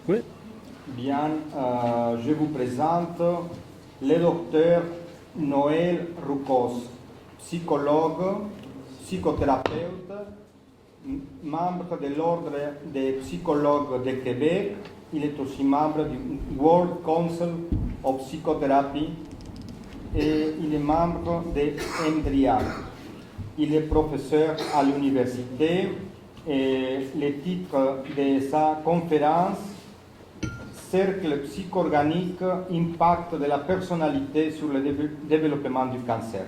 Oui. Bien, je vous présente le docteur Noël Roucos, psychologue, psychothérapeute, membre de l'Ordre des psychologues de Québec. Il est aussi membre du World Council of Psychotherapy et il est membre de EMDRIAC. Il est professeur à l'université et le titre de sa conférence Cercle psychorganique, impact de la personnalité sur le développement du cancer.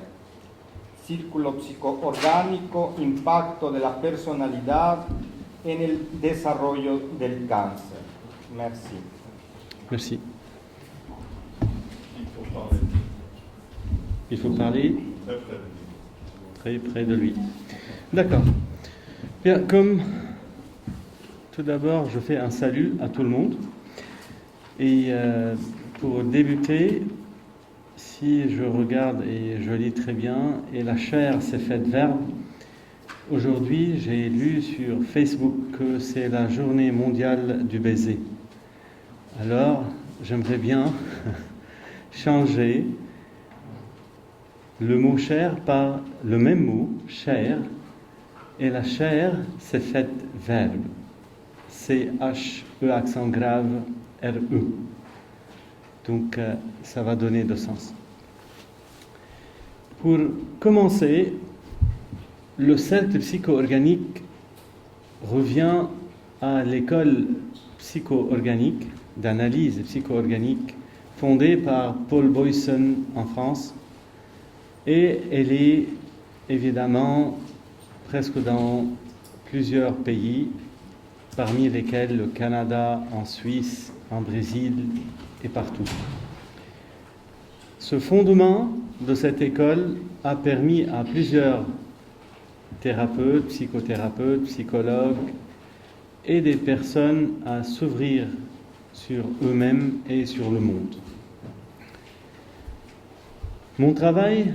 Círculo psicoorgánico, impacto de la personalidad en el desarrollo del cáncer. Merci. Merci. Il faut parler très près de lui. D'accord. Bien, comme tout d'abord, je fais un salut à tout le monde. Et pour débuter, si je regarde et je lis très bien, et la chair s'est faite verbe, aujourd'hui j'ai lu sur Facebook que c'est la journée mondiale du baiser. Alors, j'aimerais bien changer le mot chair par le même mot, chair, et la chair s'est faite verbe. C-H-E accent grave R-E. Donc, ça va donner de sens. Pour commencer, le cercle psycho-organique revient à l'école psycho-organique, d'analyse psycho-organique, fondée par Paul Boyson en France. Et elle est évidemment presque dans plusieurs pays, parmi lesquels le Canada, en Suisse, en Brésil et partout. Ce fondement de cette école a permis à plusieurs thérapeutes, psychothérapeutes, psychologues et des personnes à s'ouvrir sur eux-mêmes et sur le monde. Mon travail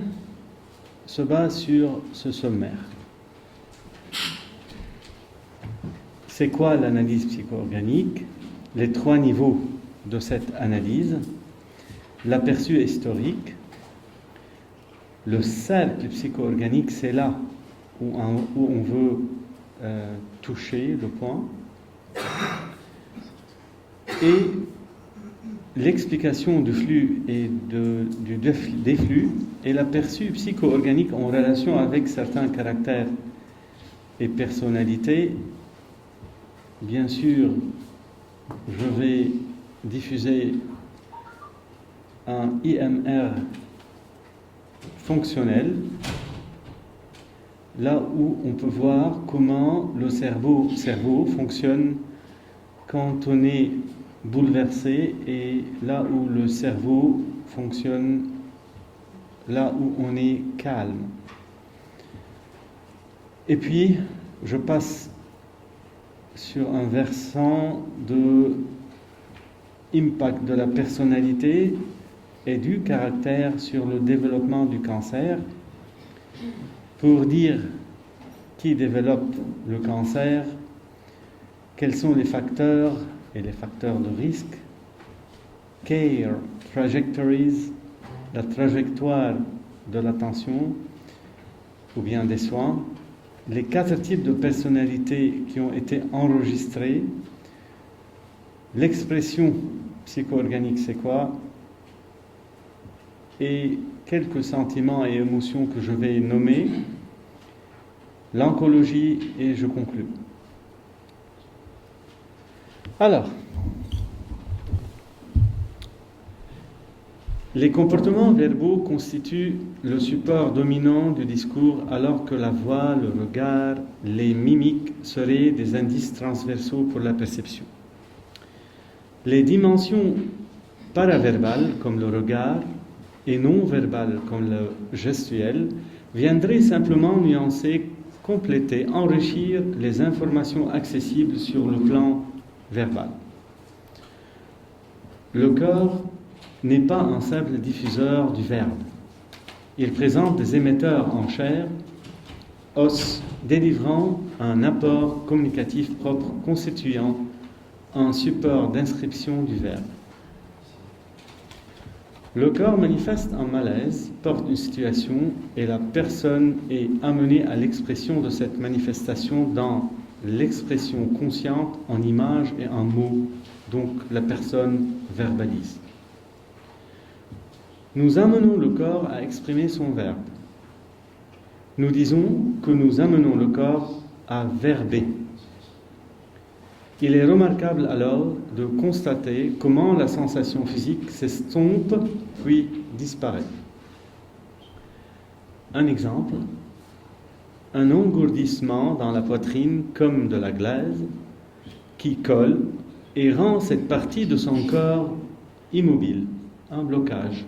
se base sur ce sommaire. C'est quoi l'analyse psycho-organique? Les 3 niveaux de cette analyse, l'aperçu historique, le cercle psycho-organique, c'est là où on veut toucher le point, et l'explication du flux et des flux, et l'aperçu psycho-organique en relation avec certains caractères et personnalités. Bien sûr, je vais diffuser un IMR fonctionnel, là où on peut voir comment le cerveau fonctionne quand on est bouleversé et là où le cerveau fonctionne là où on est calme. Et puis, je passe sur un versant de impact de la personnalité et du caractère sur le développement du cancer, pour dire qui développe le cancer, quels sont les facteurs et les facteurs de risque, care trajectories, la trajectoire de l'attention ou bien des soins, les 4 types de personnalités qui ont été enregistrés, l'expression psycho-organique c'est quoi, et quelques sentiments et émotions que je vais nommer, l'oncologie, et je conclue. Alors, les comportements verbaux constituent le support dominant du discours, alors que la voix, le regard, les mimiques seraient des indices transversaux pour la perception. Les dimensions paraverbales, comme le regard, et non-verbales, comme le gestuel, viendraient simplement nuancer, compléter, enrichir les informations accessibles sur le plan verbal. Le corps n'est pas un simple diffuseur du verbe. Il présente des émetteurs en chair, os, délivrant un apport communicatif propre, constituant un support d'inscription du verbe. Le corps manifeste un malaise, porte une situation et la personne est amenée à l'expression de cette manifestation dans l'expression consciente en images et en mots, donc la personne verbalise. Nous amenons le corps à exprimer son verbe. Nous disons que nous amenons le corps à verber. Il est remarquable alors de constater comment la sensation physique s'estompe puis disparaît. Un exemple, un engourdissement dans la poitrine comme de la glaise qui colle et rend cette partie de son corps immobile, un blocage.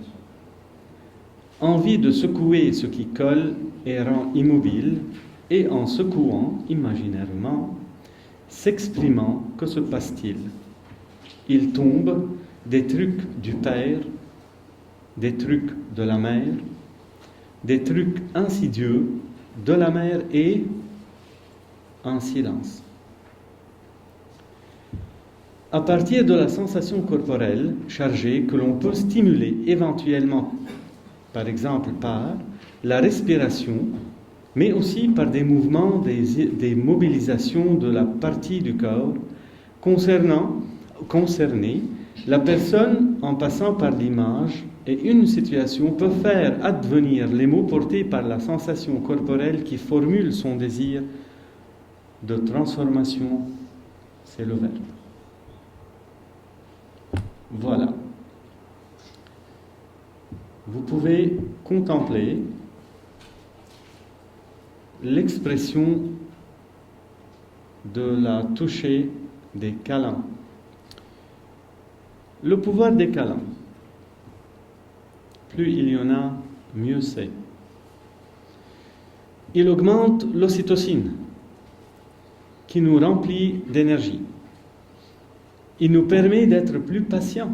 Envie de secouer ce qui colle et rend immobile et en secouant imaginairement, s'exprimant, que se passe-t-il? Il tombe des trucs du père, des trucs de la mère, des trucs insidieux de la mère et en silence. À partir de la sensation corporelle chargée que l'on peut stimuler éventuellement, par exemple par la respiration, mais aussi par des mouvements, des mobilisations de la partie du corps concernée, la personne en passant par l'image et une situation peut faire advenir les mots portés par la sensation corporelle qui formule son désir de transformation, c'est le verbe. Voilà. Vous pouvez contempler l'expression de la toucher des câlins. Le pouvoir des câlins. Plus il y en a, mieux c'est. Il augmente l'ocytocine, qui nous remplit d'énergie. Il nous permet d'être plus patients.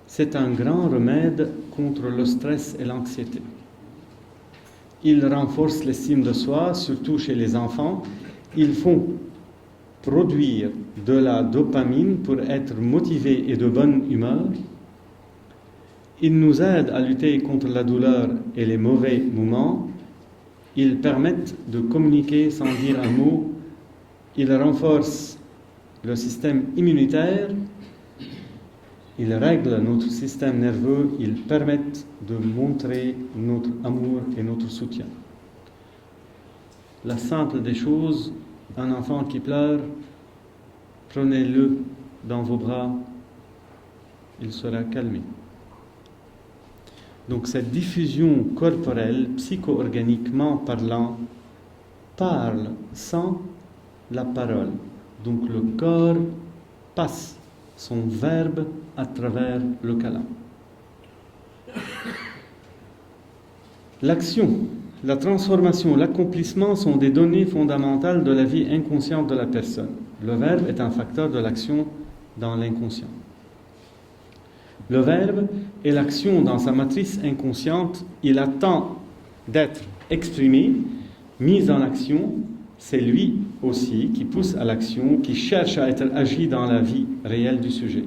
C'est un grand remède contre le stress et l'anxiété. Il renforce l'estime de soi, surtout chez les enfants. Ils font produire de la dopamine pour être motivés et de bonne humeur. Ils nous aident à lutter contre la douleur et les mauvais moments. Ils permettent de communiquer sans dire un mot. Ils renforcent le système immunitaire. Ils règlent notre système nerveux. Ils permettent de montrer notre amour et notre soutien. La simple des choses, un enfant qui pleure, prenez-le dans vos bras, il sera calmé. Donc cette diffusion corporelle, psycho-organiquement parlant, parle sans la parole. Donc le corps passe son verbe à travers le câlin. L'action, la transformation, l'accomplissement sont des données fondamentales de la vie inconsciente de la personne. Le verbe est un facteur de l'action dans l'inconscient. Le verbe est l'action dans sa matrice inconsciente. Il attend d'être exprimé, mis en action. C'est lui aussi qui pousse à l'action, qui cherche à être agi dans la vie réelle du sujet.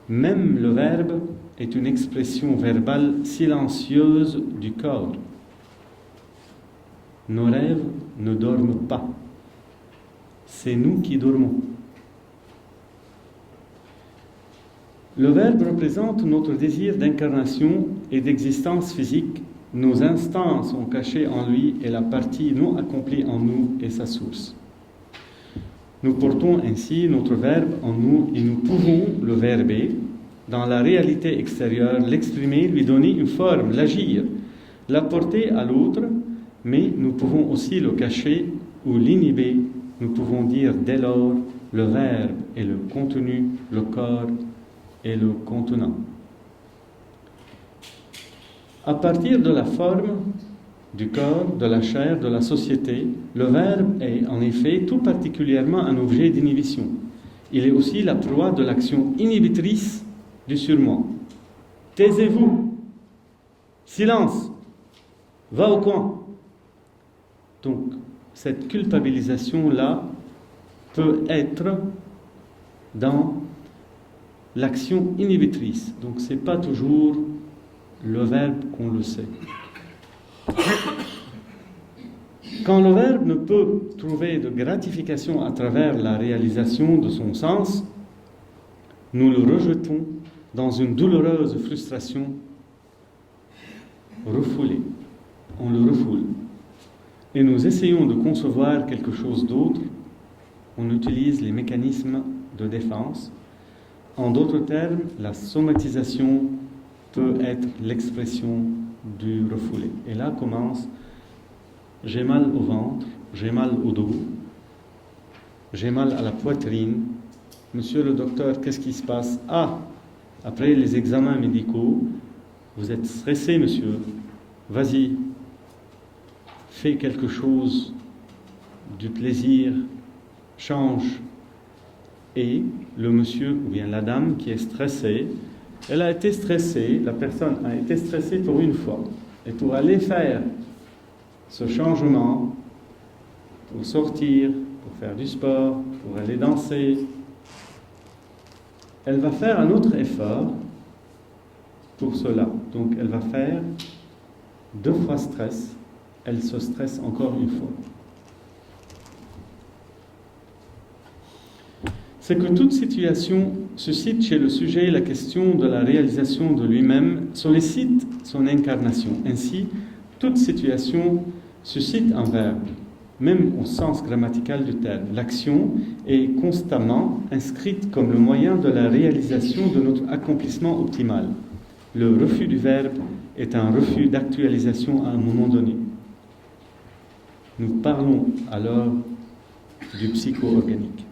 Même le verbe est une expression verbale silencieuse du corps. Nos rêves ne dorment pas. C'est nous qui dormons. Le verbe représente notre désir d'incarnation et d'existence physique. Nos instants sont cachés en lui et la partie non accomplie en nous est sa source. Nous portons ainsi notre verbe en nous et nous pouvons le verber dans la réalité extérieure, l'exprimer, lui donner une forme, l'agir, l'apporter à l'autre, mais nous pouvons aussi le cacher ou l'inhiber. Nous pouvons dire dès lors le verbe et le contenu, le corps et le contenant. À partir de la forme du corps, de la chair, de la société, le verbe est en effet tout particulièrement un objet d'inhibition. Il est aussi la proie de l'action inhibitrice du surmoi. Taisez-vous, silence, va au coin. Donc, cette culpabilisation-là peut être dans l'action inhibitrice. Donc ce n'est pas toujours le verbe qu'on le sait. Quand le verbe ne peut trouver de gratification à travers la réalisation de son sens, nous le rejetons dans une douloureuse frustration refoulée. On le refoule. Et nous essayons de concevoir quelque chose d'autre. On utilise les mécanismes de défense. En d'autres termes, la somatisation peut être l'expression du refoulé. Et là commence: j'ai mal au ventre, j'ai mal au dos, j'ai mal à la poitrine. Monsieur le docteur, qu'est-ce qui se passe? Ah, après les examens médicaux, vous êtes stressé, monsieur. Vas-y, fais quelque chose du plaisir, change. Et le monsieur ou bien la dame qui est stressée, elle a été stressée, la personne a été stressée pour une fois. Et pour aller faire ce changement, pour sortir, pour faire du sport, pour aller danser, elle va faire un autre effort pour cela. Donc elle va faire 2 fois stress, elle se stresse encore une fois. C'est que toute situation suscite chez le sujet la question de la réalisation de lui-même, sollicite son incarnation. Ainsi, toute situation suscite un verbe, même au sens grammatical du terme. L'action est constamment inscrite comme le moyen de la réalisation de notre accomplissement optimal. Le refus du verbe est un refus d'actualisation à un moment donné. Nous parlons alors du psycho-organique.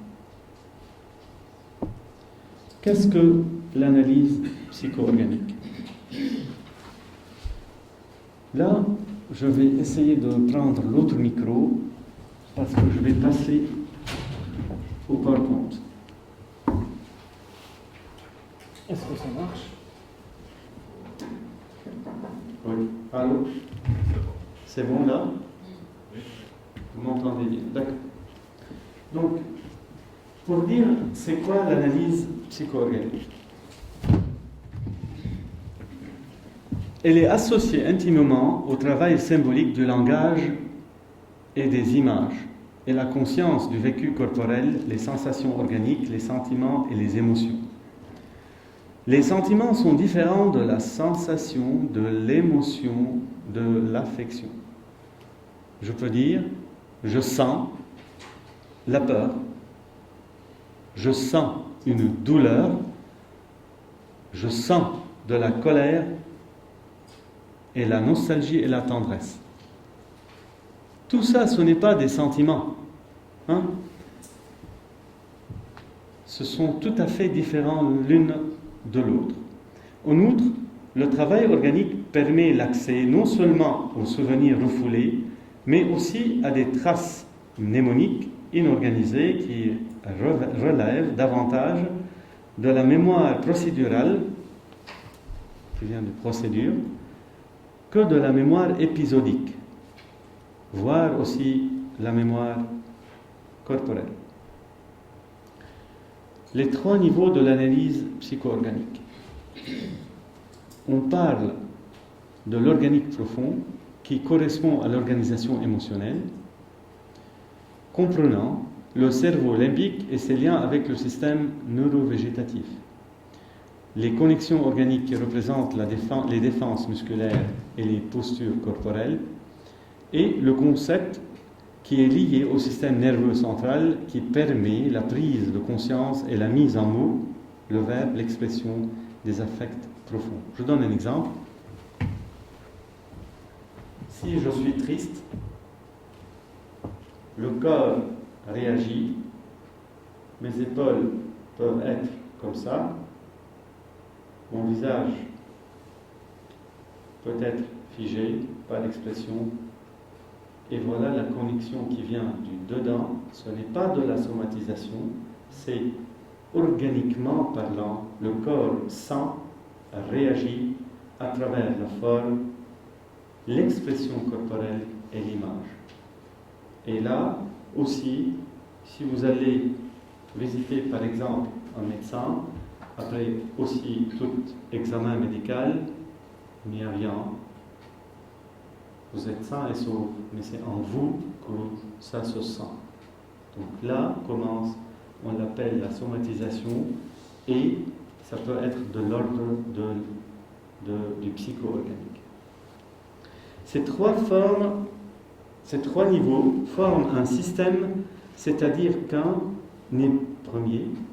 Qu'est-ce que l'analyse psycho-organique? Là, je vais essayer de prendre l'autre micro parce que je vais passer au PowerPoint. Est-ce que ça marche? Oui. Allô? C'est bon là? Vous m'entendez bien? D'accord. Donc, pour dire c'est quoi l'analyse psycho-organique? Elle est associée intimement au travail symbolique du langage et des images, et la conscience du vécu corporel, les sensations organiques, les sentiments et les émotions. Les sentiments sont différents de la sensation, de l'émotion, de l'affection. Je peux dire, je sens la peur, je sens une douleur, je sens de la colère et la nostalgie et la tendresse. Tout ça, ce n'est pas des sentiments. Hein? Ce sont tout à fait différents l'une de l'autre. En outre, le travail organique permet l'accès non seulement aux souvenirs refoulés, mais aussi à des traces mnémoniques inorganisées qui relèvent davantage de la mémoire procédurale, qui vient de procédure, que de la mémoire épisodique, voire aussi la mémoire corporelle. Les 3 niveaux de l'analyse psycho-organique. On parle de l'organique profond qui correspond à l'organisation émotionnelle, comprenant le cerveau limbique et ses liens avec le système neurovégétatif. Les connexions organiques qui représentent les défenses musculaires et les postures corporelles, et le concept qui est lié au système nerveux central qui permet la prise de conscience et la mise en mots, le verbe, l'expression des affects profonds. Je donne un exemple. Si je suis triste, le corps réagit, mes épaules peuvent être comme ça, mon visage peut être figé, pas d'expression, et voilà la connexion qui vient du dedans. Ce n'est pas de la somatisation, c'est organiquement parlant, le corps sent, réagit à travers la forme, l'expression corporelle et l'image. Et là aussi, Si vous allez visiter par exemple un médecin, après aussi tout examen médical, il n'y a rien. Vous êtes sain et sauf, mais c'est en vous que ça se sent. Donc là commence, on l'appelle la somatisation, et ça peut être de l'ordre du psycho-organique. Ces trois niveaux forment un système, c'est-à-dire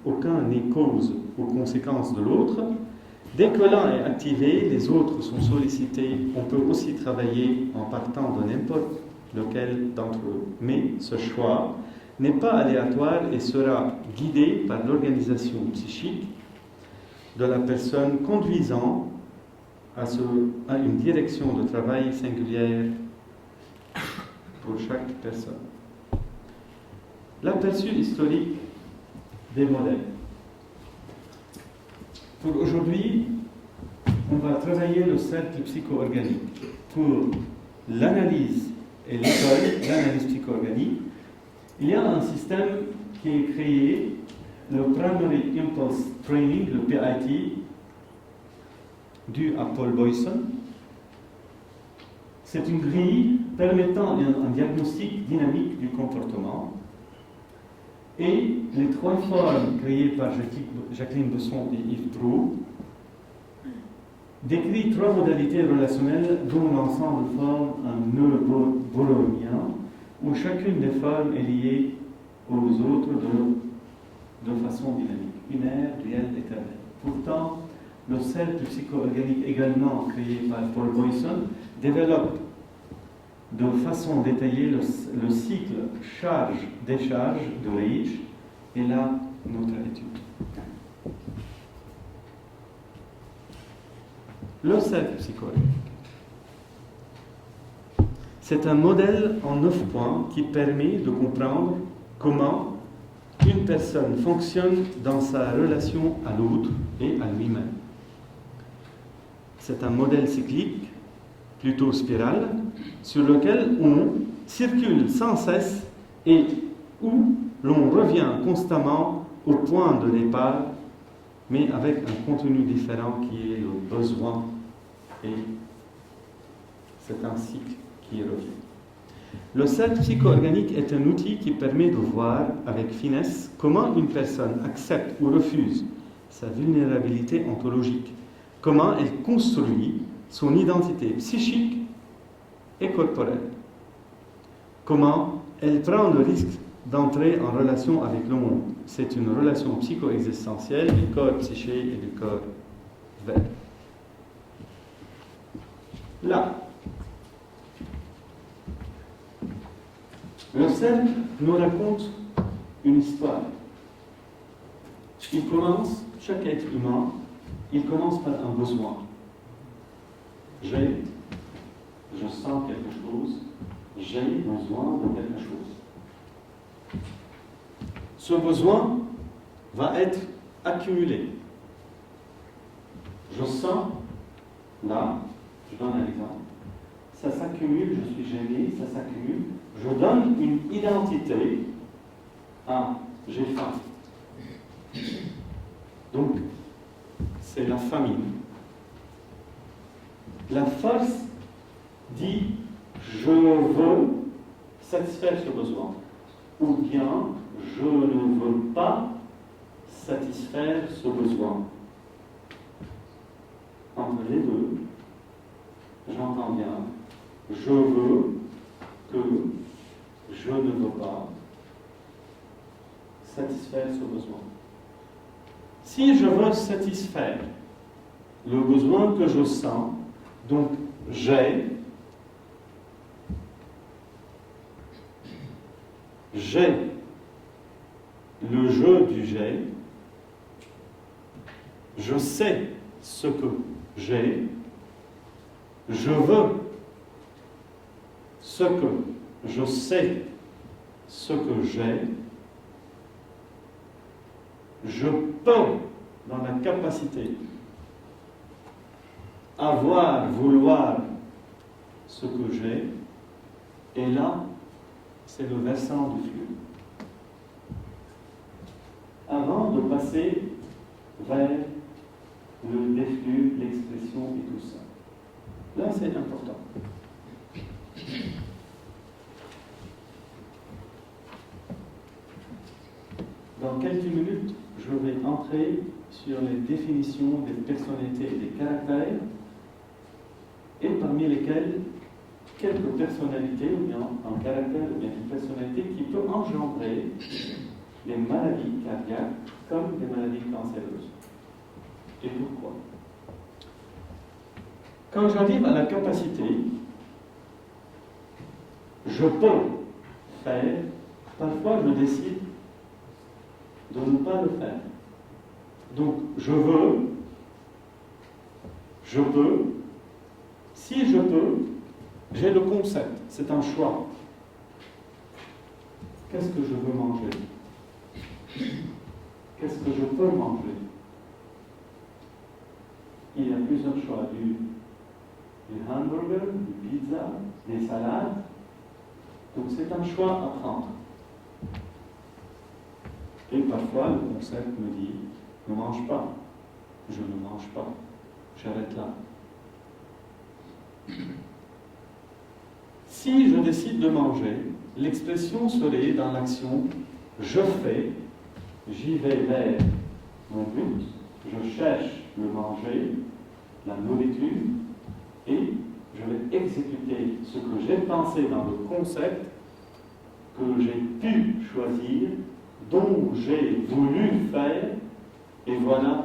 aucun n'est cause ou conséquence de l'autre. Dès que l'un est activé, les autres sont sollicités. On peut aussi travailler en partant de n'importe lequel d'entre eux. Mais ce choix n'est pas aléatoire et sera guidé par l'organisation psychique de la personne conduisant à une direction de travail singulière pour chaque personne. L'aperçu historique des modèles. Pour aujourd'hui, on va travailler le cercle psycho-organique. Pour l'analyse et l'école, l'analyse psycho-organique, il y a un système qui est créé, le Primary Impulse Training, le PIT, dû à Paul Boyson. C'est une grille permettant un diagnostic dynamique du comportement. Et les trois formes créées par Jacqueline Besson et Yves Drouot décrivent trois modalités relationnelles dont l'ensemble forme un nœud borrowien où chacune des formes est liée aux autres de façon dynamique, binaire, réelle, éternelle. Pourtant, le cercle psycho-organique également créé par Paul Boyson développe de façon détaillée le cycle charge-décharge de Reich, et là, notre étude. Le cercle psychologique. C'est un modèle en 9 points qui permet de comprendre comment une personne fonctionne dans sa relation à l'autre et à lui-même. C'est un modèle cyclique, plutôt spirale, sur lequel on circule sans cesse et où l'on revient constamment au point de départ, mais avec un contenu différent qui est le besoin, et c'est un cycle qui revient. Le cercle psycho-organique est un outil qui permet de voir avec finesse comment une personne accepte ou refuse sa vulnérabilité ontologique, comment elle construit son identité psychique et corporelle, comment elle prend le risque d'entrer en relation avec le monde. C'est une relation psycho-existentielle du corps psyché et du corps verbe. Là, le cercle nous raconte une histoire. Chaque être humain, il commence par un besoin. Je sens quelque chose, j'ai besoin de quelque chose. Ce besoin va être accumulé. Je sens, là, je donne un exemple, ça s'accumule, je suis gêné, ça s'accumule, je donne une identité à j'ai faim. Donc, c'est la famine. La force dit je veux satisfaire ce besoin, ou bien je ne veux pas satisfaire ce besoin. Entre les deux, j'entends bien, je veux que je ne veux pas satisfaire ce besoin. Si je veux satisfaire le besoin que je sens, donc j'ai le jeu du j'ai, je sais ce que j'ai, je veux ce que je sais, ce que j'ai, je peux, dans la capacité, avoir, vouloir ce que j'ai, et là, c'est le versant du flux. avant de passer vers le déflux, l'expression et tout ça. Là, c'est important. Dans quelques minutes, je vais entrer sur les définitions des personnalités et des caractères, et parmi lesquels quelques personnalités, ou bien un caractère, ou bien une personnalité qui peut engendrer des maladies cardiaques comme des maladies cancéreuses. Et pourquoi? Quand j'arrive à la capacité, je peux faire, parfois je décide de ne pas le faire. Donc, je peux, si je peux, j'ai le concept, c'est un choix. Qu'est-ce que je veux manger? Qu'est-ce que je peux manger? Il y a plusieurs choix, du hamburger, du pizza, des salades. Donc c'est un choix à prendre. Et parfois le concept me dit, ne mange pas. Je ne mange pas. J'arrête là. Si je décide de manger, l'expression serait dans l'action je fais, j'y vais vers mon but, je cherche le manger, la nourriture, et je vais exécuter ce que j'ai pensé dans le concept, que j'ai pu choisir, dont j'ai voulu faire, et voilà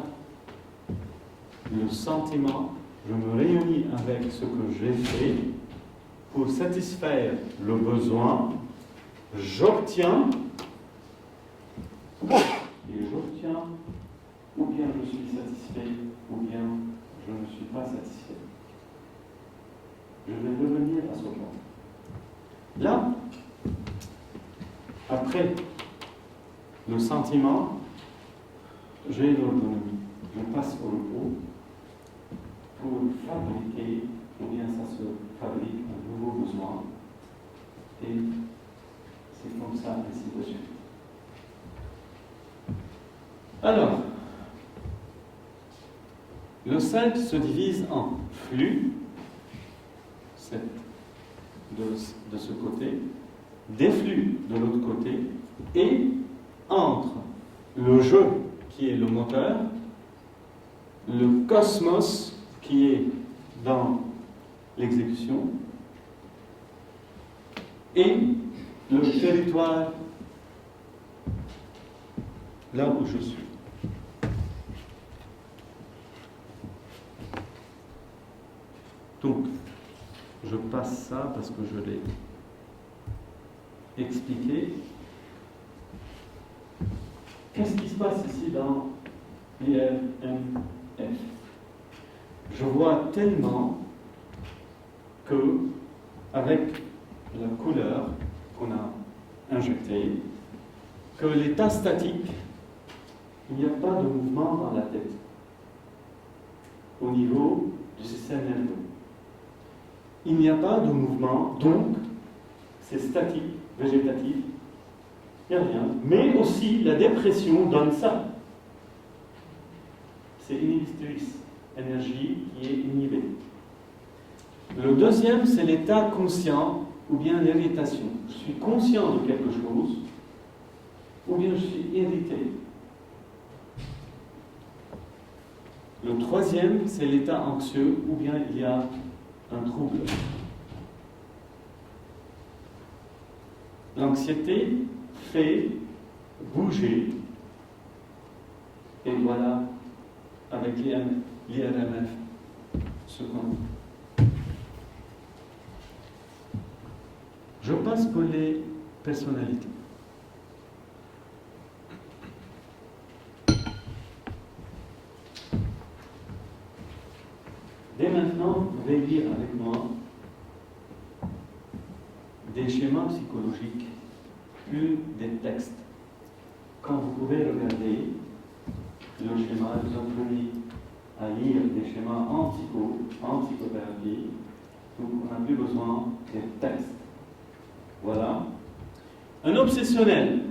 le sentiment, je me réunis avec ce que j'ai fait pour satisfaire le besoin, j'obtiens, ou bien je suis satisfait, ou bien je ne suis pas satisfait. Je vais revenir à ce point. Là, après le sentiment, j'ai l'autonomie. Je passe au repos pour fabriquer, ou bien ça se fabrique un nouveau besoin, et c'est comme ça, ainsi de suite. Alors, le 5 se divise en flux, de ce côté, des flux de l'autre côté, et entre le jeu qui est le moteur, le cosmos qui est dans l'exécution, et le territoire là où je suis. Donc, je passe ça parce que je l'ai expliqué. Qu'est-ce qui se passe ici dans IRMF? Je vois tellement que, avec la couleur qu'on a injectée, que l'état statique, il n'y a pas de mouvement dans la tête au niveau du système nerveux. Il n'y a pas de mouvement, donc c'est statique, végétatif, il n'y a rien. Mais aussi, la dépression donne ça. C'est inhibitrice, énergie qui est inhibée. Le deuxième, c'est l'état conscient ou bien l'irritation. Je suis conscient de quelque chose ou bien je suis irrité. Le troisième, c'est l'état anxieux ou bien il y a un trouble. L'anxiété fait bouger, et voilà, avec l'IRMF, ce qu'on... Je passe pour les personnalités. Dès maintenant, vous allez lire avec moi des schémas psychologiques, plus des textes. Quand vous pouvez regarder le schéma, vous apprenez à lire des schémas en psychothérapie, donc on n'a plus besoin des textes. Voilà. Un obsessionnel.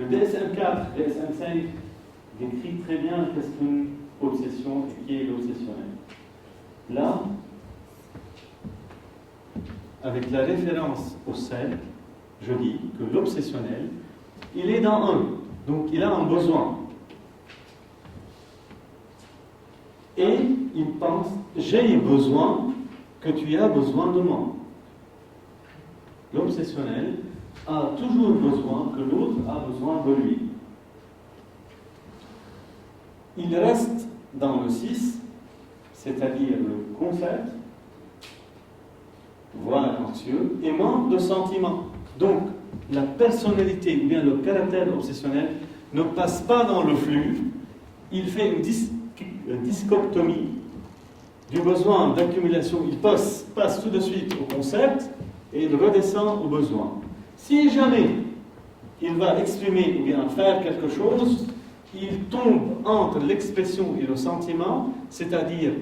Le DSM-4, DSM-5 décrit très bien qu'est-ce qu'une obsession et qui est l'obsessionnel. Là, avec la référence au cercle, je dis que l'obsessionnel, il est dans un, donc il a un besoin. Et il pense, j'ai besoin que tu as besoin de moi. L'obsessionnel a toujours besoin que l'autre a besoin de lui. Il reste dans le 6, c'est-à-dire le concept, voire anxieux, et manque de sentiment. Donc, la personnalité ou bien le caractère obsessionnel ne passe pas dans le flux, il fait une dichotomie du besoin d'accumulation, il passe tout de suite au concept et il redescend au besoin. Si jamais il va exprimer ou bien faire quelque chose, il tombe entre l'expression et le sentiment, c'est-à-dire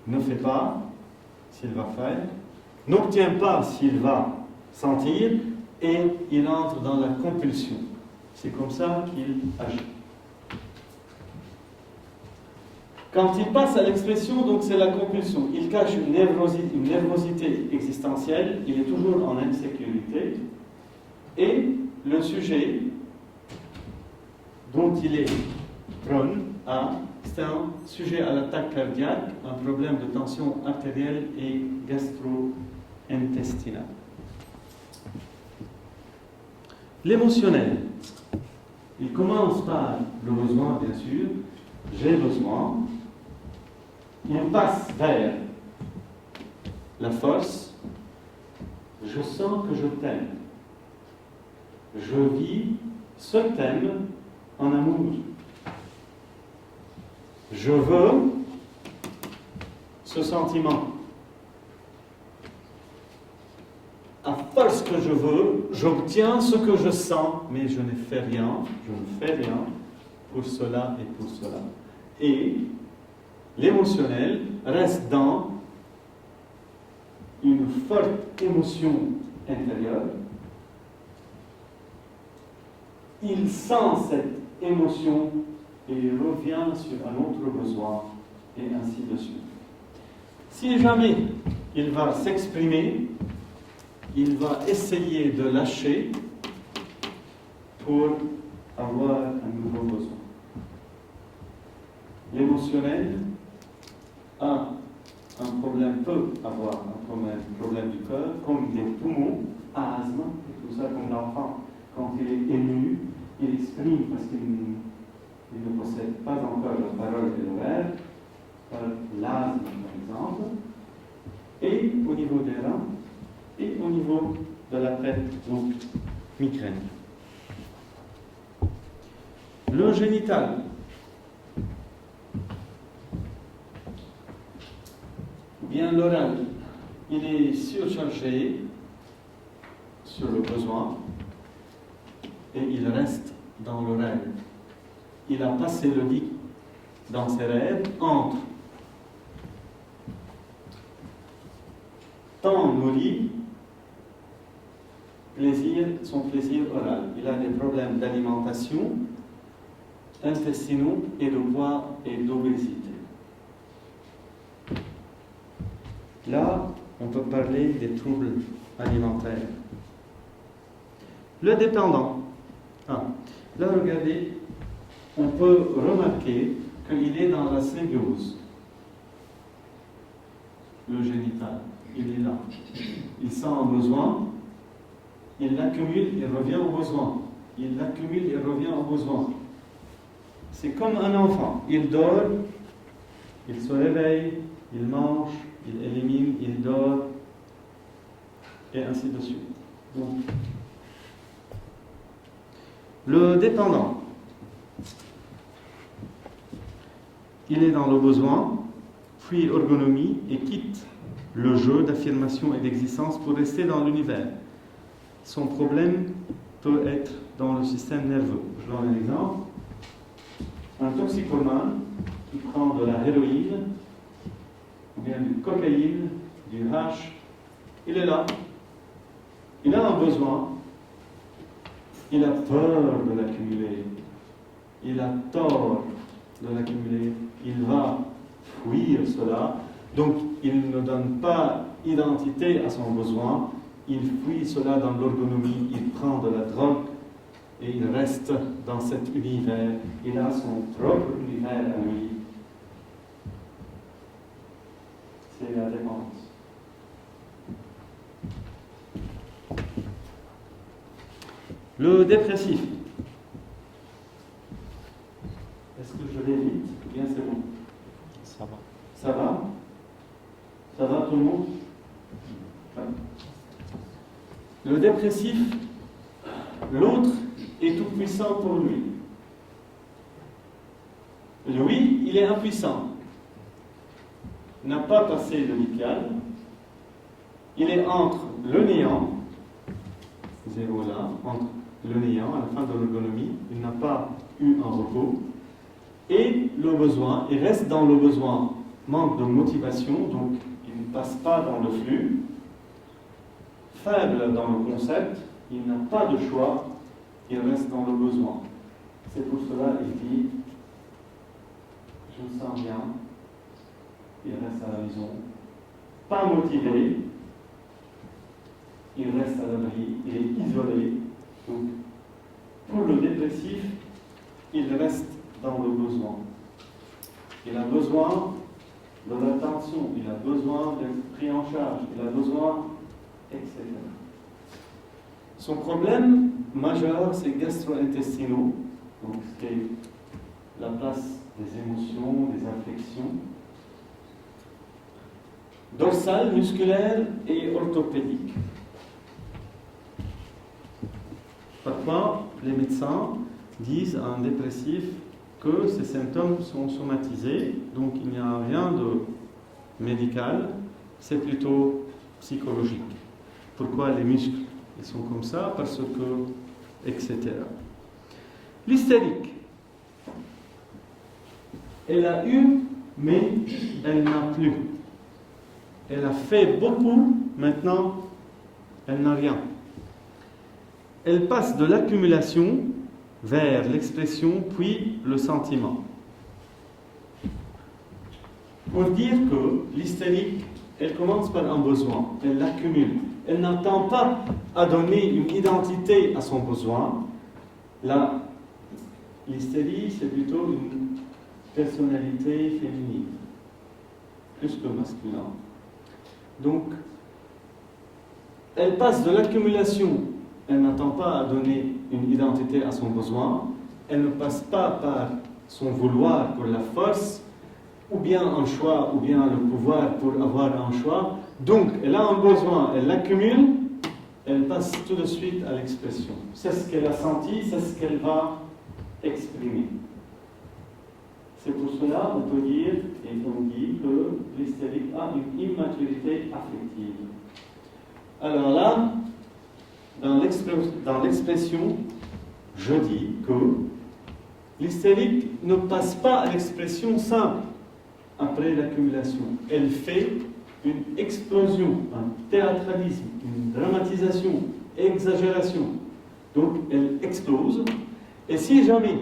ne fait pas s'il va faire, n'obtient pas s'il va sentir, et il entre dans la compulsion. C'est comme ça qu'il agit. Quand il passe à l'expression, donc c'est la compulsion. Il cache une nervosité existentielle, il est toujours en insécurité, et le sujet dont il est prône c'est un sujet à l'attaque cardiaque, un problème de tension artérielle et gastro-intestinale. L'émotionnel, il commence par le besoin, bien sûr, j'ai besoin. Il passe vers la force, je sens que je t'aime. Je vis ce thème en amour. Je veux ce sentiment. À force que je veux, j'obtiens ce que je sens, mais je ne fais rien pour cela et pour cela. Et l'émotionnel reste dans une forte émotion intérieure. Il sent cette émotion et il revient sur un autre besoin, et ainsi de suite. Si jamais il va s'exprimer, il va essayer de lâcher pour avoir un nouveau besoin. L'émotionnel a un problème, peut avoir un problème du cœur, comme des poumons, asthme, et tout ça, comme l'enfant. Quand il est ému, il exprime parce qu'il ne possède pas encore la parole et le verbe, par l'asthme par exemple, et au niveau des reins, et au niveau de la tête, donc migraine. Le génital. Bien l'oral, il est surchargé sur le besoin et il reste dans le rêve. Il a passé le lit dans ses rêves entre temps nourri, son plaisir oral. Il a des problèmes d'alimentation, intestinaux et de poids et d'obésité. Là, on peut parler des troubles alimentaires. Le dépendant. Là, regardez, on peut remarquer qu'il est dans la symbiose. Le génital, il est là. Il sent un besoin, il l'accumule, il revient au besoin. Il l'accumule, il revient au besoin. C'est comme un enfant. Il dort, il se réveille, il mange, il élimine, il dort, et ainsi de suite. Donc, le dépendant, il est dans le besoin, puis ergonomie et quitte le jeu d'affirmation et d'existence pour rester dans l'univers. Son problème peut être dans le système nerveux. Je donne un exemple. Un toxicomane qui prend de la héroïne, ou bien du cocaïne, du hash, il est là. Il a un besoin. il a peur de l'accumuler, il a tort de l'accumuler, il va fuir cela, donc il ne donne pas identité à son besoin, il fuit cela dans l'ergonomie, il prend de la drogue et il reste dans cet univers, il a son propre univers à lui. C'est la dépendance. Le dépressif. Est-ce que je vais vite ou bien c'est bon? Ça va. Ça va? Ça va tout le monde? Ouais. Le dépressif, l'autre est tout puissant pour lui. Lui, il est impuissant. Il n'a pas passé le l'idéal. Il est entre le néant, zéro là, entre le néant à la fin de l'ergonomie, il n'a pas eu un repos, et le besoin, il reste dans le besoin, manque de motivation, donc il ne passe pas dans le flux, faible dans le concept, il n'a pas de choix, il reste dans le besoin. C'est pour cela qu'il dit, je me sens bien, il reste à la maison, pas motivé, il reste à l'abri, il est isolé. Donc, pour le dépressif, il reste dans le besoin. Il a besoin de l'attention, il a besoin d'être pris en charge, il a besoin, etc. Son problème majeur, c'est gastro-intestinaux, donc c'est la place des émotions, des affections, dorsale, musculaire et orthopédique. Parfois, les médecins disent à un dépressif que ces symptômes sont somatisés, donc il n'y a rien de médical, c'est plutôt psychologique. Pourquoi les muscles ils sont comme ça? Parce que, etc. L'hystérique. Elle a eu, mais elle n'a plus. Elle a fait beaucoup, maintenant, elle n'a rien. Elle passe de l'accumulation vers l'expression, puis le sentiment. Pour dire que l'hystérique, elle commence par un besoin, elle l'accumule. Elle n'attend pas à donner une identité à son besoin. L'hystérie, c'est plutôt une personnalité féminine, plus que masculin. Donc, elle passe de l'accumulation, elle n'attend pas à donner une identité à son besoin, elle ne passe pas par son vouloir pour la force, ou bien un choix, ou bien le pouvoir pour avoir un choix. Donc, elle a un besoin, elle l'accumule, elle passe tout de suite à l'expression. C'est ce qu'elle a senti, c'est ce qu'elle va exprimer. C'est pour cela qu'on peut dire, et on dit que l'hystérique a une immaturité affective. Alors là, dans l'expression, je dis que l'hystérique ne passe pas à l'expression simple après l'accumulation. Elle fait une explosion, un théâtralisme, une dramatisation, exagération. Donc elle explose. Et si jamais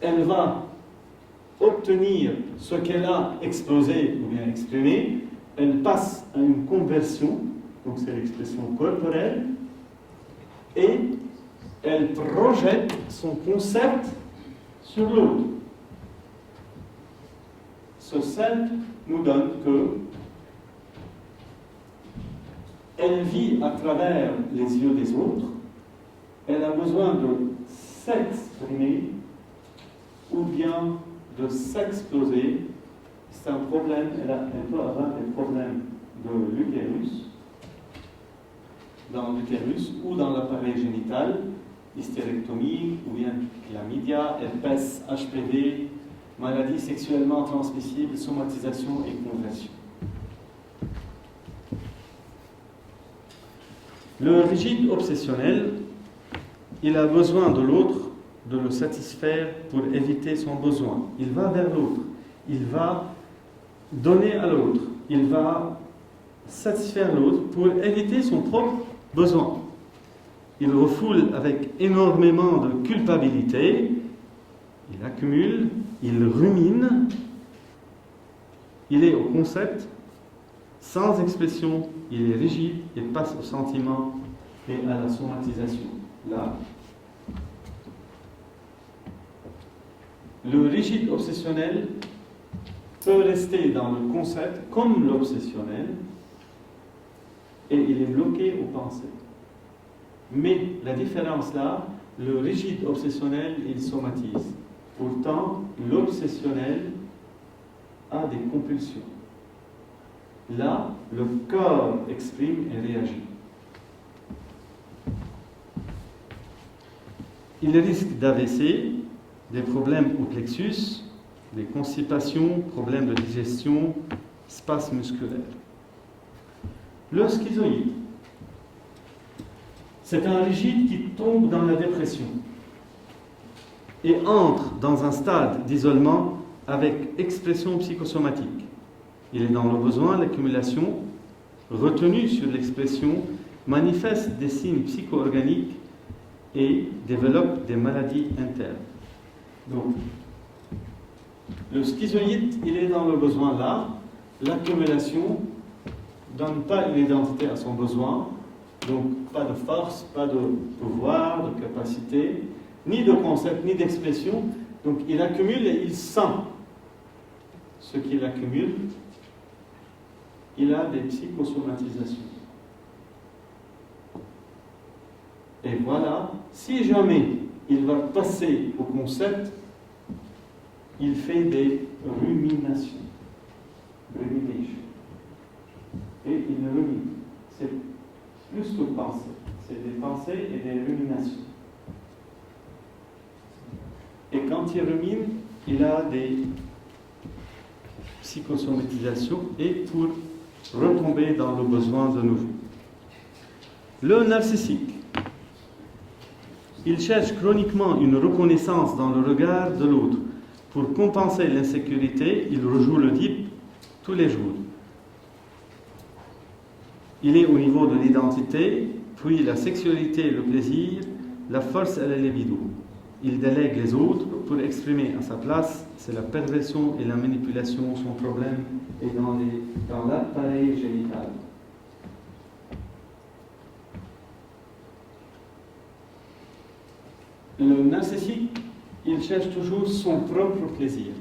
elle va obtenir ce qu'elle a explosé ou bien exprimé, elle passe à une conversion, donc c'est l'expression corporelle, et elle projette son concept sur l'autre. Ce self nous donne que elle vit à travers les yeux des autres, elle a besoin de s'exprimer ou bien de s'exploser. C'est un problème, elle peut avoir des problèmes de l'utérus, dans l'utérus ou dans l'appareil génital, hystérectomie ou bien chlamydia, herpès, HPV, maladie sexuellement transmissible, somatisation et conversion. Le rigide obsessionnel, il a besoin de l'autre, de le satisfaire pour éviter son besoin. Il va vers l'autre, il va donner à l'autre, il va satisfaire l'autre pour éviter son propre besoin. il refoule avec énormément de culpabilité, il accumule, il rumine, il est au concept, sans expression, il est rigide, il passe au sentiment et à la somatisation. Là, le rigide obsessionnel peut rester dans le concept comme l'obsessionnel et il est bloqué aux pensées. Mais la différence là, le rigide obsessionnel, il somatise. Pourtant, l'obsessionnel a des compulsions. Là, le corps exprime et réagit. Il risque d'AVC, des problèmes au plexus, des constipations, problèmes de digestion, spasmes musculaires. Le schizoïde, c'est un rigide qui tombe dans la dépression et entre dans un stade d'isolement avec expression psychosomatique. Il est dans le besoin, l'accumulation, retenu sur l'expression, manifeste des signes psycho-organiques et développe des maladies internes. Donc, le schizoïde, il est dans le besoin là, l'accumulation ne donne pas une identité à son besoin, donc pas de force, pas de pouvoir, de capacité, ni de concept, ni d'expression. Donc il accumule et il sent ce qu'il accumule. Il a des psychosomatisations. Et voilà, si jamais il va passer au concept, il fait des ruminations. Rumination. Et il rumine. C'est plus que penser. C'est des pensées et des ruminations. Et quand il rumine, il a des psychosomatisations et pour retomber dans le besoin de nouveau. Le narcissique, il cherche chroniquement une reconnaissance dans le regard de l'autre. Pour compenser l'insécurité, il rejoue le type tous les jours. Il est au niveau de l'identité, puis la sexualité, le plaisir, la force et la libido. Il délègue les autres pour exprimer à sa place. C'est la perversion et la manipulation. Son problème est dans l'appareil génital. Le narcissique, il cherche toujours son propre plaisir.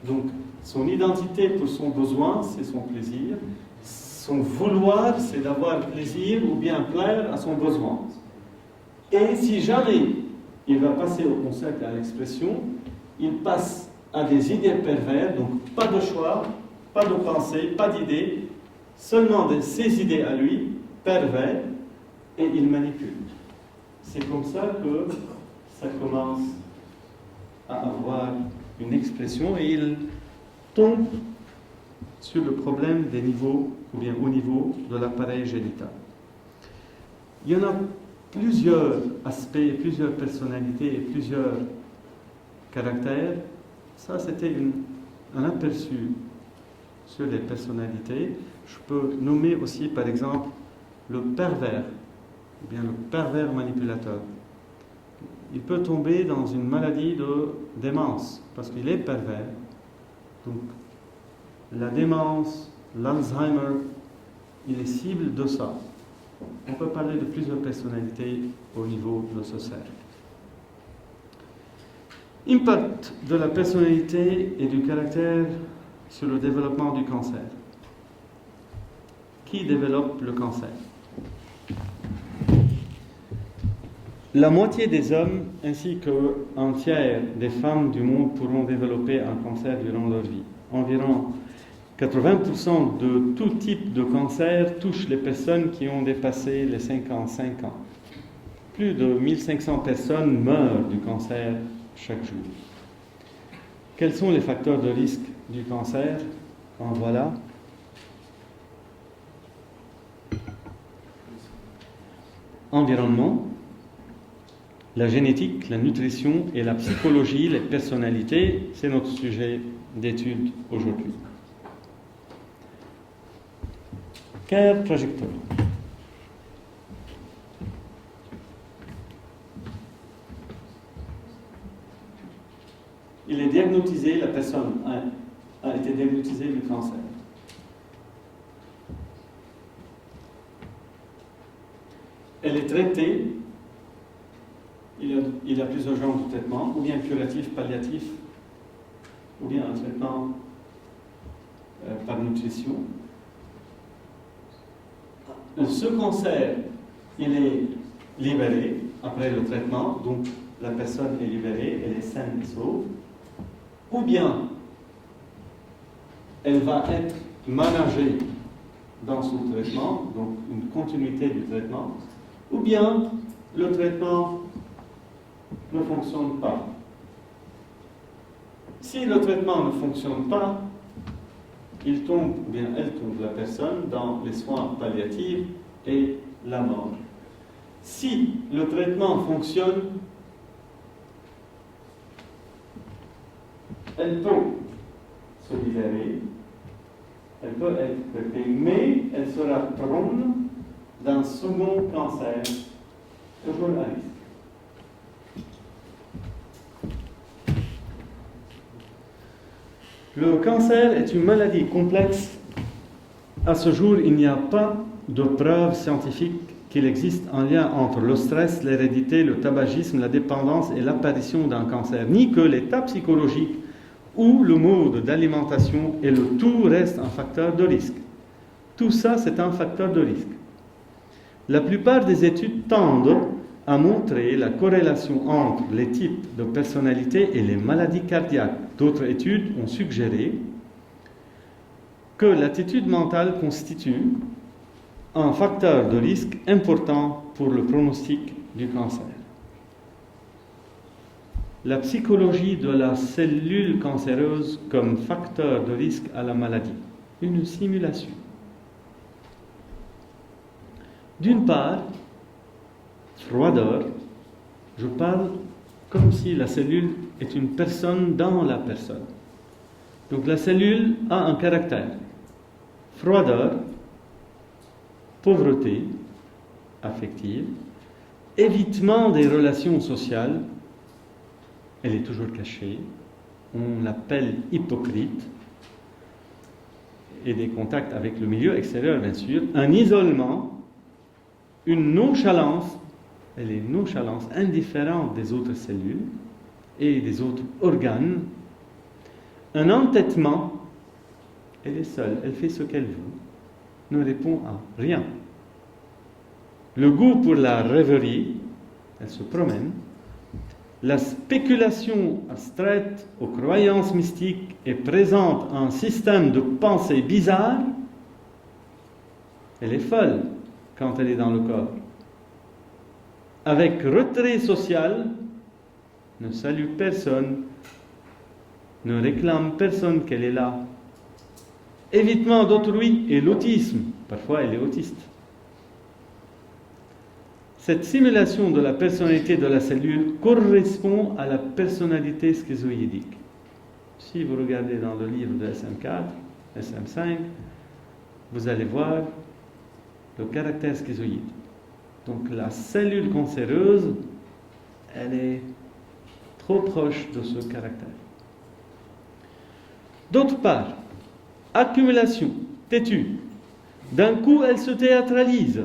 Donc, son identité pour son besoin, c'est son plaisir. Son vouloir, c'est d'avoir plaisir ou bien plaire à son besoin. Et si jamais il va passer au concept et à l'expression, il passe à des idées perverses, donc pas de choix, pas de pensée, pas d'idées, seulement ses idées à lui, pervers, et il manipule. C'est comme ça que ça commence à avoir une expression et il tombe sur le problème des niveaux, ou bien au niveau de l'appareil génital. Il y en a plusieurs aspects, plusieurs personnalités et plusieurs caractères. Ça, c'était un aperçu sur les personnalités. Je peux nommer aussi, par exemple, le pervers, ou bien le pervers manipulateur. Il peut tomber dans une maladie de démence, parce qu'il est pervers. Donc, la démence, l'Alzheimer, il est cible de ça. On peut parler de plusieurs personnalités au niveau de ce cercle. Impact de la personnalité et du caractère sur le développement du cancer. Qui développe le cancer? La moitié des hommes ainsi qu'un tiers des femmes du monde pourront développer un cancer durant leur vie. Environ 80% de tout type de cancer touche les personnes qui ont dépassé les 55 ans. Plus de 1500 personnes meurent du cancer chaque jour. Quels sont les facteurs de risque du cancer? En voilà. Environnement, la génétique, la nutrition et la psychologie, les personnalités, c'est notre sujet d'étude aujourd'hui. Care Trajectory. il est diagnostisé, la personne a été diagnostisée du cancer. Elle est traitée, il y a plusieurs genres de traitement, ou bien curatif, palliatif, ou bien un traitement par nutrition. Ce cancer, il est libéré après le traitement, donc la personne est libérée, elle est saine et sauve, ou bien elle va être managée dans son traitement, donc une continuité du traitement, ou bien le traitement ne fonctionne pas. Si le traitement ne fonctionne pas, il tombe, ou bien elle tombe, la personne, dans les soins palliatifs et la mort. Si le traitement fonctionne, elle peut se libérer, elle peut être traitée, mais elle sera prone d'un second cancer, toujours à risque. Le cancer est une maladie complexe. À ce jour, il n'y a pas de preuves scientifiques qu'il existe un lien entre le stress, l'hérédité, le tabagisme, la dépendance et l'apparition d'un cancer, ni que l'état psychologique ou le mode d'alimentation et le tout reste un facteur de risque. Tout ça, c'est un facteur de risque. La plupart des études tendent à montrer la corrélation entre les types de personnalité et les maladies cardiaques. D'autres études ont suggéré que l'attitude mentale constitue un facteur de risque important pour le pronostic du cancer. La psychologie de la cellule cancéreuse comme facteur de risque à la maladie. Une simulation. D'une part, froideur, je parle comme si la cellule est une personne dans la personne. Donc la cellule a un caractère. Froideur, pauvreté affective, évitement des relations sociales, elle est toujours cachée, on l'appelle hypocrite, et des contacts avec le milieu extérieur bien sûr, un isolement, une nonchalance, elle est nonchalance, indifférente des autres cellules et des autres organes, un entêtement, elle est seule, elle fait ce qu'elle veut, ne répond à rien. Le goût pour la rêverie, elle se promène, la spéculation abstraite aux croyances mystiques et présente un système de pensée bizarre, elle est folle quand elle est dans le corps. Avec retrait social, ne salue personne, ne réclame personne qu'elle est là. Évitement d'autrui et l'autisme, parfois elle est autiste. Cette simulation de la personnalité de la cellule correspond à la personnalité schizoïdique. Si vous regardez dans le livre de SM4, SM5, vous allez voir le caractère schizoïde. Donc la cellule cancéreuse, elle est trop proche de ce caractère. D'autre part, accumulation, têtue. D'un coup, elle se théâtralise.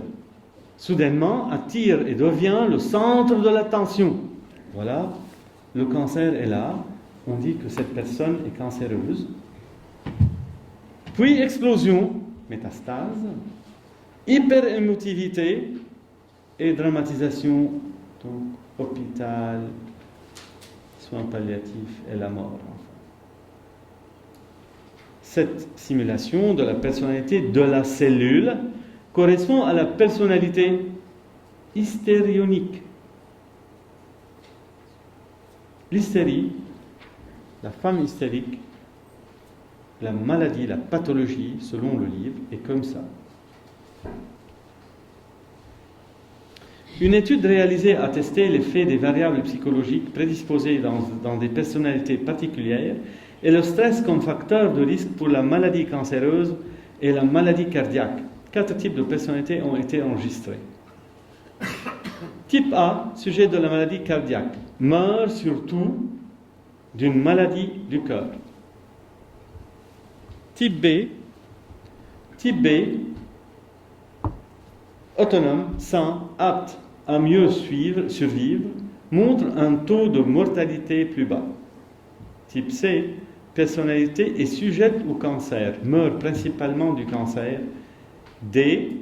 Soudainement, attire et devient le centre de l'attention. Voilà, le cancer est là. On dit que cette personne est cancéreuse. Puis explosion, métastase, hyperémotivité et dramatisation, donc hôpital, soins palliatifs et la mort. Cette simulation de la personnalité de la cellule correspond à la personnalité hystérionique. L'hystérie, la femme hystérique, la maladie, la pathologie, selon le livre, est comme ça. Une étude réalisée a testé l'effet des variables psychologiques prédisposées dans des personnalités particulières et le stress comme facteur de risque pour la maladie cancéreuse et la maladie cardiaque. 4 types de personnalités ont été enregistrés. Type A, sujet de la maladie cardiaque, meurt surtout d'une maladie du cœur. Type B, autonome, sain, apte à mieux survivre, montre un taux de mortalité plus bas. Type C, personnalité est sujette au cancer, meurt principalement du cancer. D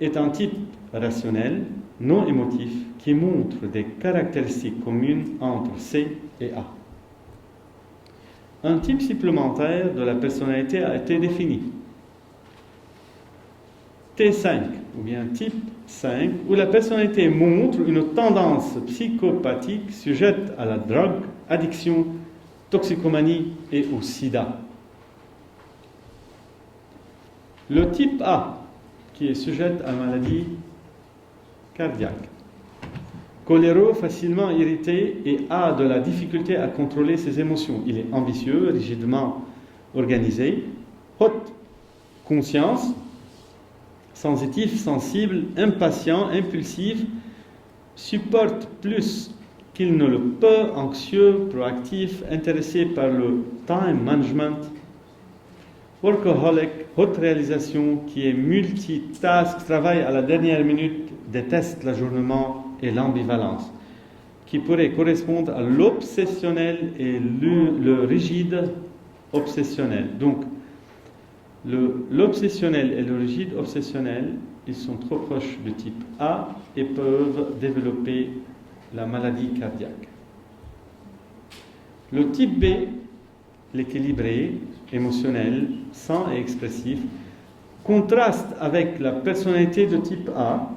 est un type rationnel, non émotif, qui montre des caractéristiques communes entre C et A. Un type supplémentaire de la personnalité a été défini. T5, ou bien type 5, où la personnalité montre une tendance psychopathique sujette à la drogue, addiction, toxicomanie et au sida. Le type A, qui est sujette à la maladie cardiaque. Coléreux, facilement irrité et a de la difficulté à contrôler ses émotions. Il est ambitieux, rigidement organisé, haute conscience, sensitif, sensible, impatient, impulsif, supporte plus qu'il ne le peut, anxieux, proactif, intéressé par le time management, workaholic, haute réalisation, qui est multitask, travaille à la dernière minute, déteste l'ajournement et l'ambivalence, qui pourrait correspondre à l'obsessionnel et le rigide obsessionnel. Donc, l'obsessionnel et le rigide obsessionnel, ils sont trop proches du type A et peuvent développer la maladie cardiaque. Le type B, l'équilibré, émotionnel, sain et expressif, contraste avec la personnalité de type A,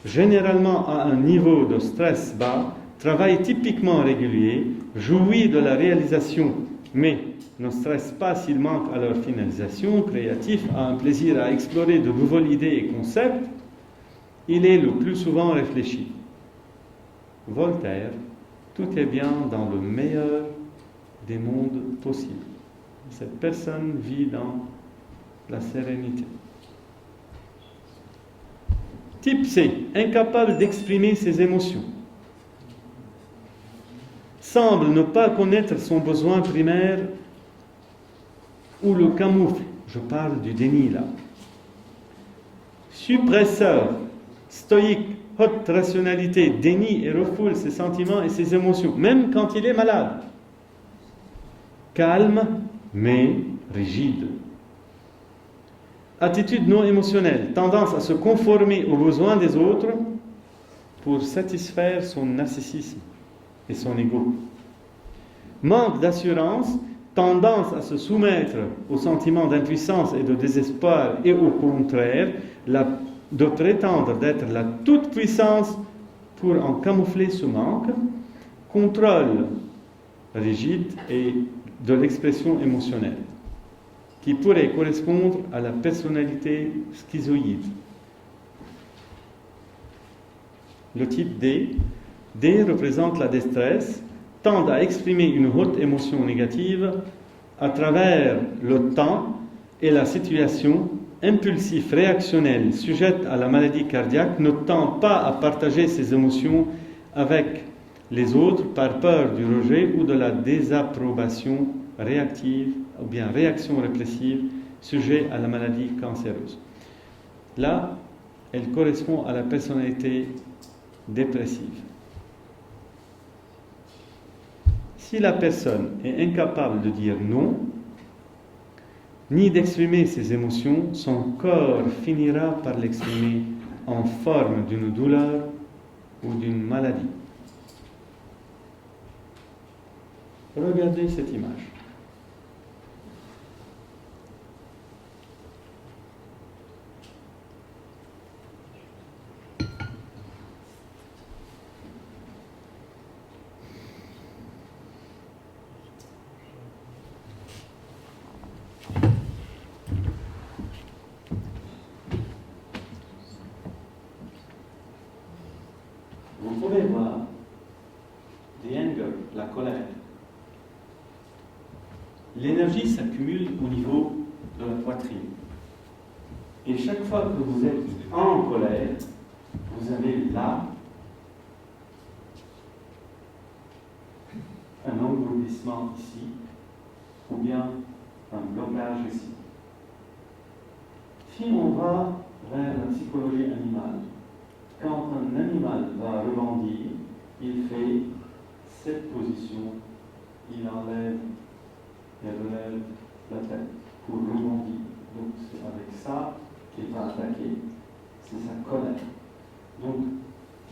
généralement à un niveau de stress bas, travaille typiquement régulier, jouit de la réalisation, mais ne stresse pas s'il manque à leur finalisation, créatif, a un plaisir à explorer de nouvelles idées et concepts, il est le plus souvent réfléchi. Voltaire, tout est bien dans le meilleur des mondes possibles. Cette personne vit dans la sérénité. Type C, incapable d'exprimer ses émotions. Semble ne pas connaître son besoin primaire ou le camoufle. Je parle du déni là. Suppresseur, stoïque, haute rationalité, dénie et refoule ses sentiments et ses émotions, même quand il est malade. Calme, mais rigide. Attitude non émotionnelle, tendance à se conformer aux besoins des autres pour satisfaire son narcissisme et son ego. Manque d'assurance, tendance à se soumettre aux sentiments d'impuissance et de désespoir et au contraire, de prétendre d'être la toute-puissance pour en camoufler ce manque. Contrôle rigide et de l'expression émotionnelle, qui pourrait correspondre à la personnalité schizoïde. Le type D représente la détresse, tend à exprimer une haute émotion négative à travers le temps et la situation, impulsif, réactionnel, sujette à la maladie cardiaque, ne tend pas à partager ses émotions avec les autres par peur du rejet ou de la désapprobation réactive ou bien réaction répressive, sujet à la maladie cancéreuse. Là, elle correspond à la personnalité dépressive. Si la personne est incapable de dire non, ni d'exprimer ses émotions, son corps finira par l'exprimer en forme d'une douleur ou d'une maladie. Regardez cette image. Vous pouvez voir the anger, la colère. L'énergie s'accumule au niveau de la poitrine. Et chaque fois que vous êtes en colère, vous avez là un engourdissement ici, ou bien un blocage ici. Si on va vers la psychologie animale, quand un animal va rebondir, il fait cette position, il enlève et relève la tête pour rebondir. Donc c'est avec ça qu'il va attaquer, c'est sa colère. Donc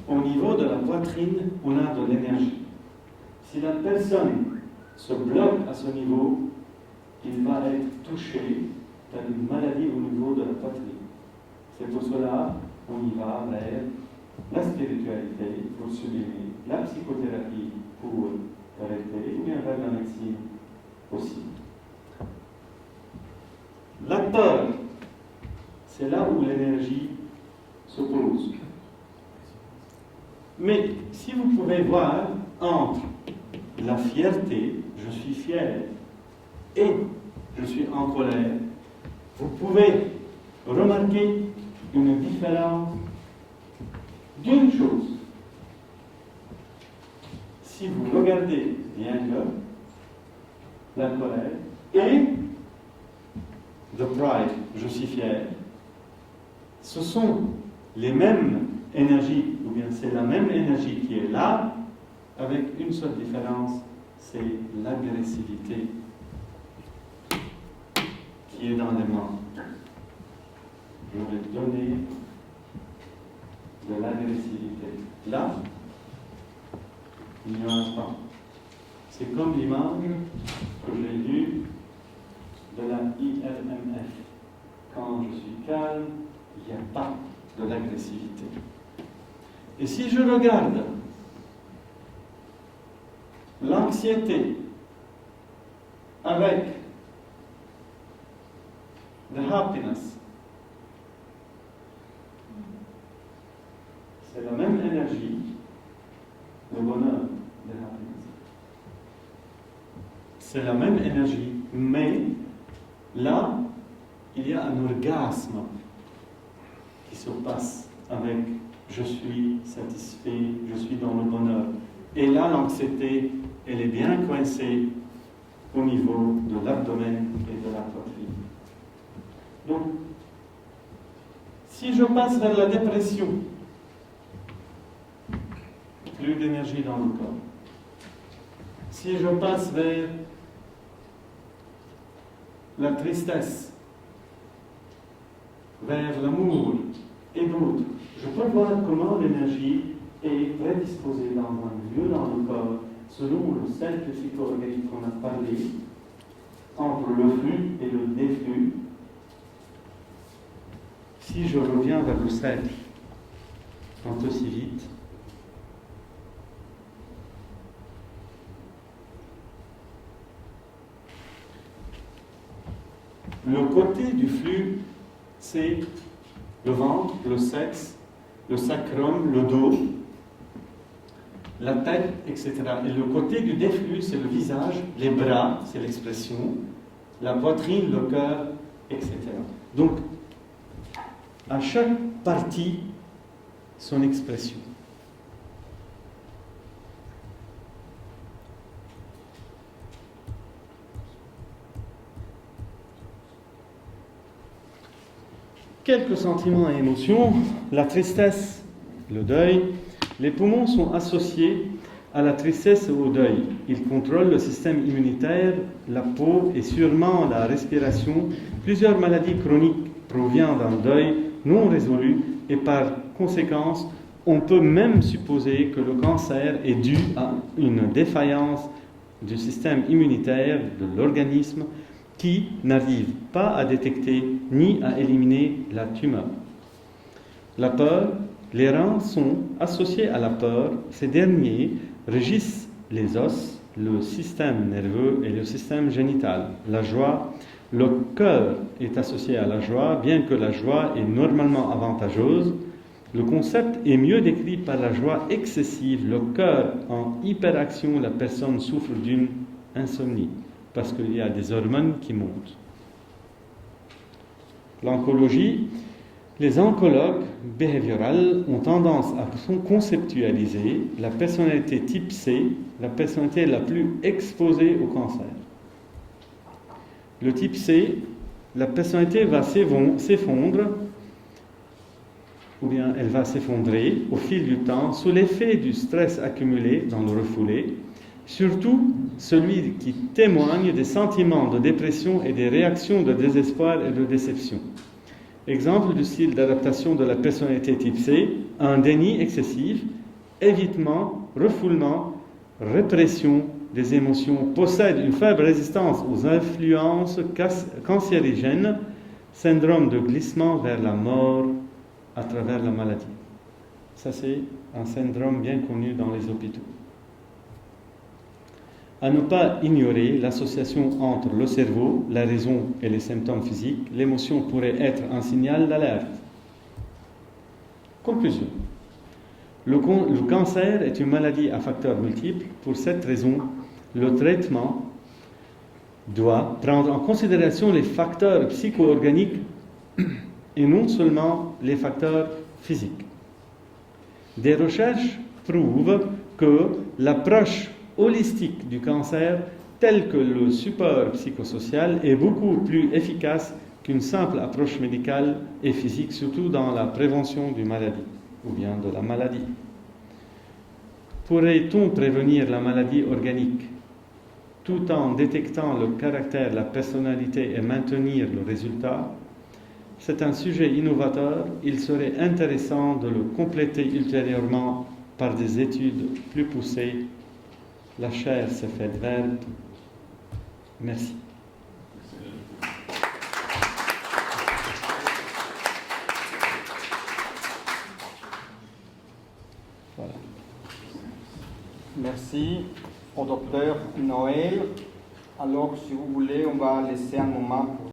au niveau de la poitrine, on a de l'énergie. Si la personne se bloque à ce niveau, il va être touché par une maladie au niveau de la poitrine. C'est pour cela qu'on y va vers la spiritualité pour sublimer, la psychothérapie pour arrêter, ou bien vers la médecine aussi. La peur, c'est là où l'énergie se pose. Mais si vous pouvez voir entre la fierté, je suis fier, et je suis en colère, vous pouvez remarquer une différence d'une chose. Si vous regardez bien là, la colère et the pride, je suis fier, ce sont les mêmes énergies, ou bien c'est la même énergie qui est là, avec une seule différence, c'est l'agressivité qui est dans les membres. Je vais donner de l'agressivité. Là, il n'y en a pas. C'est comme l'image que j'ai vue de la ILMF. Quand je suis calme, il n'y a pas de l'agressivité. Et si je regarde l'anxiété avec the happiness, c'est la même énergie, le bonheur, the happiness. C'est la même énergie, mais là, il y a un orgasme qui se passe avec je suis satisfait, je suis dans le bonheur. Et là, l'anxiété, elle est bien coincée au niveau de l'abdomen et de la poitrine. Donc, si je passe vers la dépression, plus d'énergie dans le corps. Si je passe vers la tristesse, vers l'amour et d'autres, je peux voir comment l'énergie est prédisposée dans un lieu dans le corps selon le cercle psycho-organique qu'on a parlé, entre le flux et le déflux. Si je reviens vers le cercle un peu si vite, le côté du flux, c'est le ventre, le sexe, le sacrum, le dos, la tête, etc. Et le côté du déflux, c'est le visage, les bras, c'est l'expression, la poitrine, le cœur, etc. Donc, à chaque partie, son expression. Quelques sentiments et émotions, la tristesse, le deuil. Les poumons sont associés à la tristesse et au deuil. Ils contrôlent le système immunitaire, la peau et sûrement la respiration. Plusieurs maladies chroniques proviennent d'un deuil non résolu et par conséquence, on peut même supposer que le cancer est dû à une défaillance du système immunitaire de l'organisme qui n'arrive pas à détecter ni à éliminer la tumeur. La peur, les reins sont associés à la peur. Ces derniers régissent les os, le système nerveux et le système génital. La joie, le cœur est associé à la joie, bien que la joie est normalement avantageuse. Le concept est mieux décrit par la joie excessive. Le cœur en hyperaction, la personne souffre d'une insomnie, parce qu'il y a des hormones qui montent. L'oncologie, Les oncologues behaviorales ont tendance à conceptualiser la personnalité type C, la personnalité la plus exposée au cancer. Le type C, la personnalité va s'effondrer, ou bien elle va s'effondrer au fil du temps sous l'effet du stress accumulé dans le refoulé, surtout celui qui témoigne des sentiments de dépression et des réactions de désespoir et de déception. Exemple du style d'adaptation de la personnalité type C, un déni excessif, évitement, refoulement, répression des émotions, possède une faible résistance aux influences cancérigènes, syndrome de glissement vers la mort à travers la maladie. Ça, c'est un syndrome bien connu dans les hôpitaux. À ne pas ignorer l'association entre le cerveau, la raison et les symptômes physiques. L'émotion pourrait être un signal d'alerte. Conclusion. Le cancer est une maladie à facteurs multiples. Pour cette raison, le traitement doit prendre en considération les facteurs psycho-organiques et non seulement les facteurs physiques. Des recherches prouvent que l'approche holistique du cancer, tel que le support psychosocial, est beaucoup plus efficace qu'une simple approche médicale et physique, surtout dans la prévention d'une maladie ou bien de la maladie. Pourrait-on prévenir la maladie organique tout en détectant le caractère, la personnalité et maintenir le résultat? C'est un sujet innovateur. Il serait intéressant de le compléter ultérieurement par des études plus poussées. La chair s'est faite verte. Merci. Voilà. Merci au docteur Noël. Alors, si vous voulez, on va laisser un moment pour